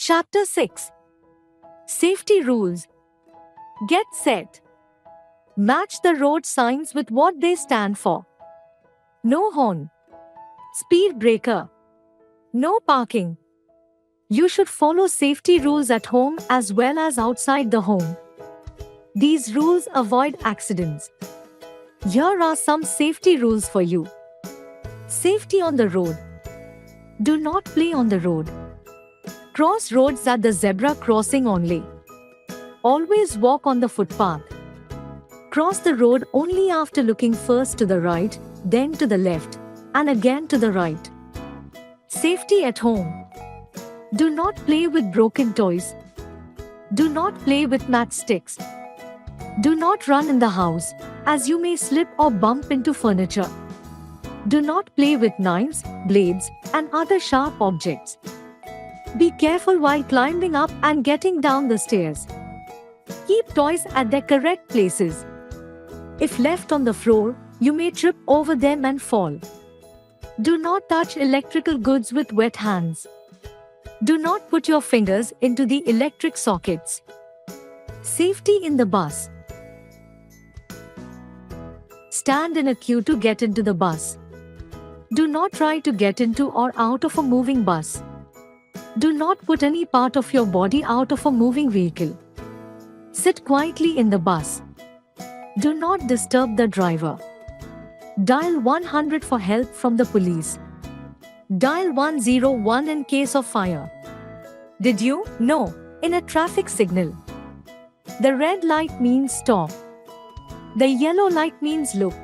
Chapter 6. Safety Rules. Get set. Match the road signs with what they stand for. No horn. Speed breaker. No parking. You should follow safety rules at home as well as outside the home. These rules avoid accidents. Here are some safety rules for you. Safety on the road. Do not play on the road. Cross roads at the zebra crossing only. Always walk on the footpath. Cross the road only after looking first to the right, then to the left, and again to the right. Safety at home. Do not play with broken toys. Do not play with matchsticks. Do not run in the house, as you may slip or bump into furniture. Do not play with knives, blades, and other sharp objects. Be careful while climbing up and getting down the stairs. Keep toys at their correct places. If left on the floor, you may trip over them and fall. Do not touch electrical goods with wet hands. Do not put your fingers into the electric sockets. Safety in the bus. Stand in a queue to get into the bus. Do not try to get into or out of a moving bus. Do not put any part of your body out of a moving vehicle. Sit quietly in the bus. Do not disturb the driver. Dial 100 for help from the police. Dial 101 in case of fire. Did you know? In a traffic signal, the red light means stop. The yellow light means look.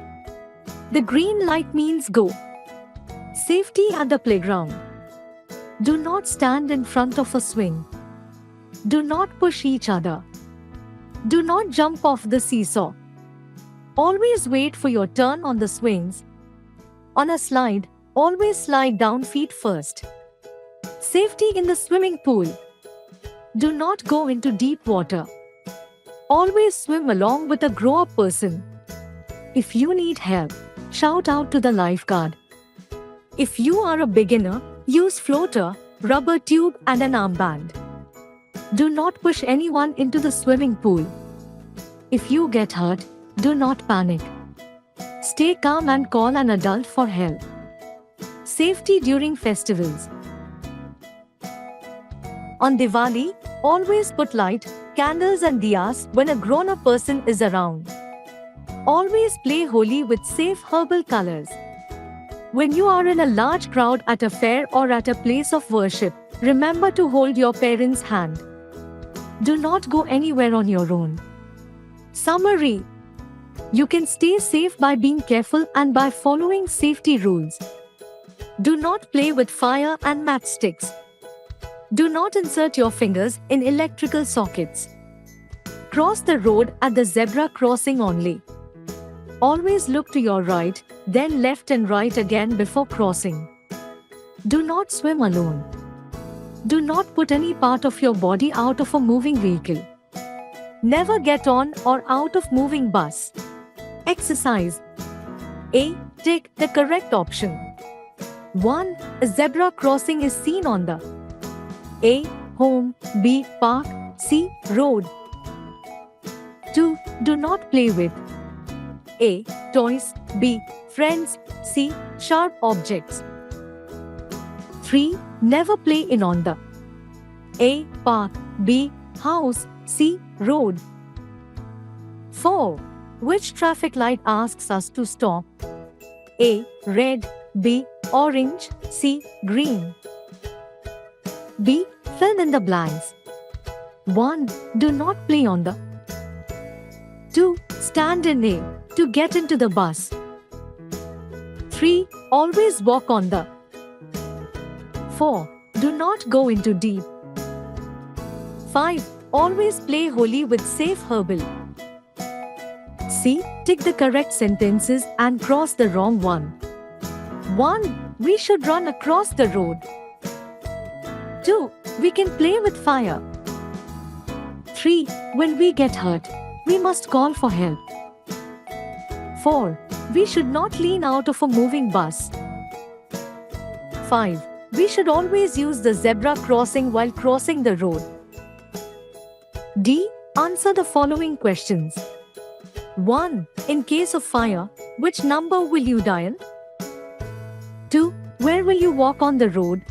The green light means go. Safety at the playground. Do not stand in front of a swing. Do not push each other. Do not jump off the seesaw. Always wait for your turn on the swings. On a slide, always slide down feet first. Safety in the swimming pool. Do not go into deep water. Always swim along with a grown-up person. If you need help, shout out to the lifeguard. If you are a beginner, use floater, rubber tube and an armband. Do not push anyone into the swimming pool. If you get hurt, do not panic. Stay calm and call an adult for help. Safety during festivals. On Diwali, always put light, candles and diyas when a grown-up person is around. Always play Holi with safe herbal colors. When you are in a large crowd at a fair or at a place of worship, remember to hold your parents' hand. Do not go anywhere on your own. Summary. You can stay safe by being careful and by following safety rules. Do not play with fire and matchsticks. Do not insert your fingers in electrical sockets. Cross the road at the zebra crossing only. Always look to your right, then left and right again before crossing. Do not swim alone. Do not put any part of your body out of a moving vehicle. Never get on or out of moving bus. Exercise. A. Take the correct option. 1. A zebra crossing is seen on the A. Home. B. Park. C. Road. 2. Do not play with A. Toys. B. Friends. C. Sharp objects. 3. Never play in on the A. Park. B. House. C. Road. 4. Which traffic light asks us to stop? A. Red. B. Orange. C. Green. B. Fill in the blanks. 1. Do not play on the 2. Stand in A. To get into the bus. 3. Always walk on the 4. Do not go into deep. 5. Always play Holi with safe herbal. C. Tick the correct sentences and cross the wrong one. 1. We should run across the road. 2. We can play with fire. 3. When we get hurt, we must call for help. 4. We should not lean out of a moving bus. 5. We should always use the zebra crossing while crossing the road. D. Answer the following questions. 1. In case of fire, which number will you dial? 2. Where will you walk on the road?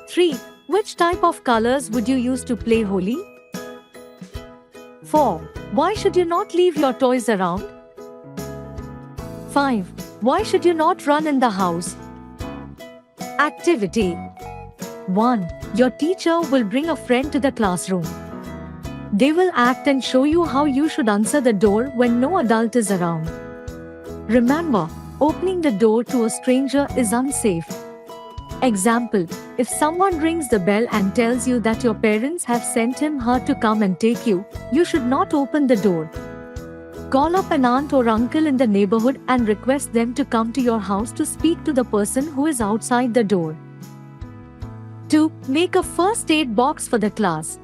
3. Which type of colors would you use to play Holi? 4. Why should you not leave your toys around? 5. Why should you not run in the house? Activity 1. Your teacher will bring a friend to the classroom. They will act and show you how you should answer the door when no adult is around. Remember, opening the door to a stranger is unsafe. Example, if someone rings the bell and tells you that your parents have sent him/her to come and take you, you should not open the door. Call up an aunt or uncle in the neighborhood and request them to come to your house to speak to the person who is outside the door. 2. Make a first aid box for the class.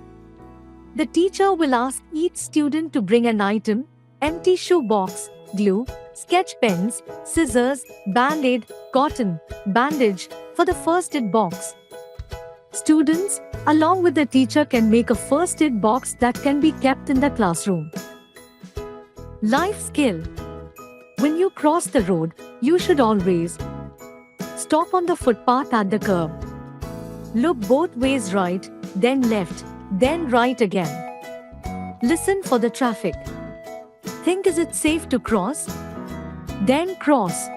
The teacher will ask each student to bring an item: empty shoe box, glue, sketch pens, scissors, band-aid, cotton, bandage, for the first aid box. Students, along with the teacher, can make a first aid box that can be kept in the classroom. Life skill. When you cross the road, you should always stop on the footpath at the curb. Look both ways, right, then left, then right again. Listen for the traffic. Think, is it safe to cross? Then cross.